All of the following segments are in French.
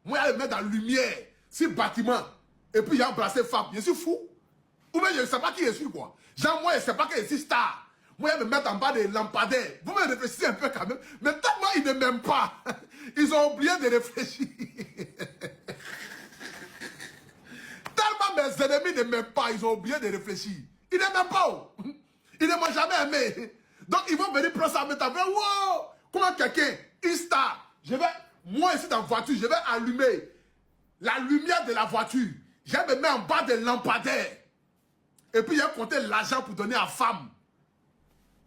Moi, je vais mettre dans la lumière, ce bâtiment. Et puis, j'ai embrassé femme. Je suis fou. Ou bien, je ne sais pas qui je suis, quoi. Genre, moi, je ne sais pas que je suis star. Moi, je vais me mettre en bas des lampadaires. Vous me réfléchissez un peu quand même. Mais tellement ils ne m'aiment pas. Ils ont oublié de réfléchir. Tellement mes ennemis ne m'aiment pas. Ils ont oublié de réfléchir. Ils ne m'aiment pas. Oh. Ils ne m'ont jamais aimé. Donc, ils vont venir prendre ça mettre en wow! Comment quelqu'un, une star, moi ici dans la voiture, je vais allumer la lumière de la voiture. Je vais me mettre en bas des lampadaires. Et puis, je vais compter l'argent pour donner à la femme.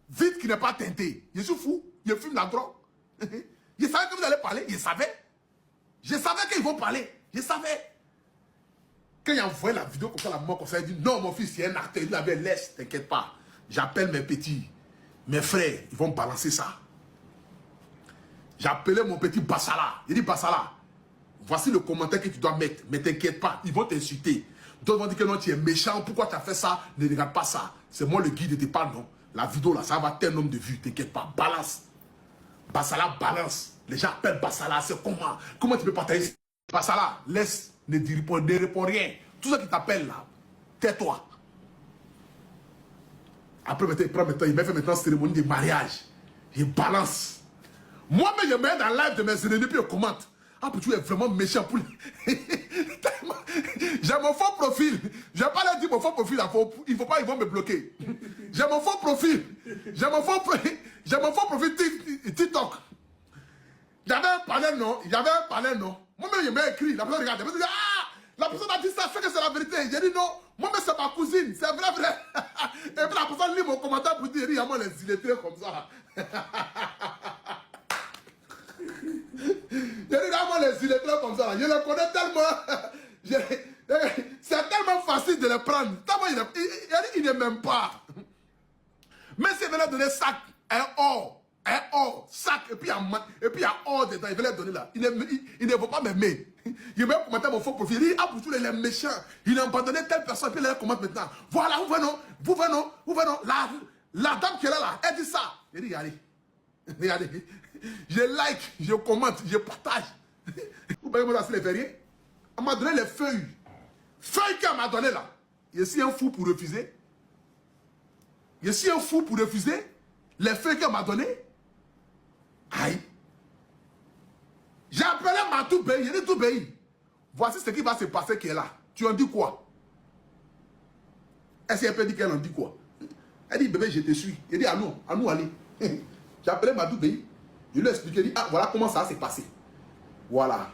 Vite qui n'est pas teinté. Je suis fou. Je fume la drogue. Je savais que vous allez parler. Je savais. Je savais qu'ils vont parler. Je savais. Quand il a envoyé la vidéo comme ça, la mort comme ça, il dit non, mon fils, c'est un acteur. Il avait laisse, t'inquiète pas. J'appelle mes petits, mes frères, ils vont balancer ça. J'ai appelé mon petit Bassala. Il dit Bassala, voici le commentaire que tu dois mettre. Mais t'inquiète pas, ils vont t'insulter. D'autres vont dire que non, tu es méchant. Pourquoi tu as fait ça? Ne regarde pas ça. C'est moi le guide de tes pas, non. La vidéo là, ça va tel nombre de vues. T'inquiète pas, balance. Bassala balance. Les gens appellent Bassala, c'est comment? Comment tu peux partager? Bassala, laisse, ne réponds rien. Tout ce qui t'appelle là, tais-toi. Après, il m'a fait maintenant cérémonie de mariage. Il balance. Moi-même, je mets dans le live de mes ennemis, puis je commente. Ah, puis tu es vraiment méchant pour j'ai mon faux profil. Je vais pas leur dire mon faux profil. Il faut pas, ils vont me bloquer. J'ai mon faux profil. J'ai mon faux profil TikTok. J'avais un panel, non? Moi-même, je m'ai écrit. La personne regarde. La personne dit, ah! La personne a dit ça, fait que c'est la vérité. J'ai dit non. Moi-même, c'est ma cousine. C'est vrai, vrai. Et puis la personne lit mon commentaire pour dire, il y a moi les illettrés comme ça. Je dis, moi les illettrés comme ça. Je les connais tellement. C'est tellement facile de les prendre. Tellement ils ne m'aiment pas. Mais si ils veulent donner sac, un or, sac, et puis il y a or dedans, ils veulent donner là. Ils ne vont pas m'aimer. Ils veulent commenter mon faux profil. Ils disent, ah, pour tous les méchants, ils ont abandonné telle personne, puis ils les commentent maintenant. Voilà, vous venez. La dame qui est là, elle dit ça. Je dis, regardez. Je like, je commente, je partage. Vous voyez, moi, c'est les verriers. Elle m'a donné les feuilles. Feuilles qu'elle m'a donné là. Je suis un fou pour refuser. Les feuilles qu'elle m'a donné. Aïe. J'ai appelé ma tout pays. J'ai dit tout pays. Voici ce qui va se passer qui est là. Tu en dis quoi? Est-ce qu'elle peut dire qu'elle en dit quoi? Elle dit bébé, je te suis. Il dit à nous allez. J'ai appelé ma tout pays. Je lui ai expliqué. Il dit ah voilà comment ça s'est passé. Voilà.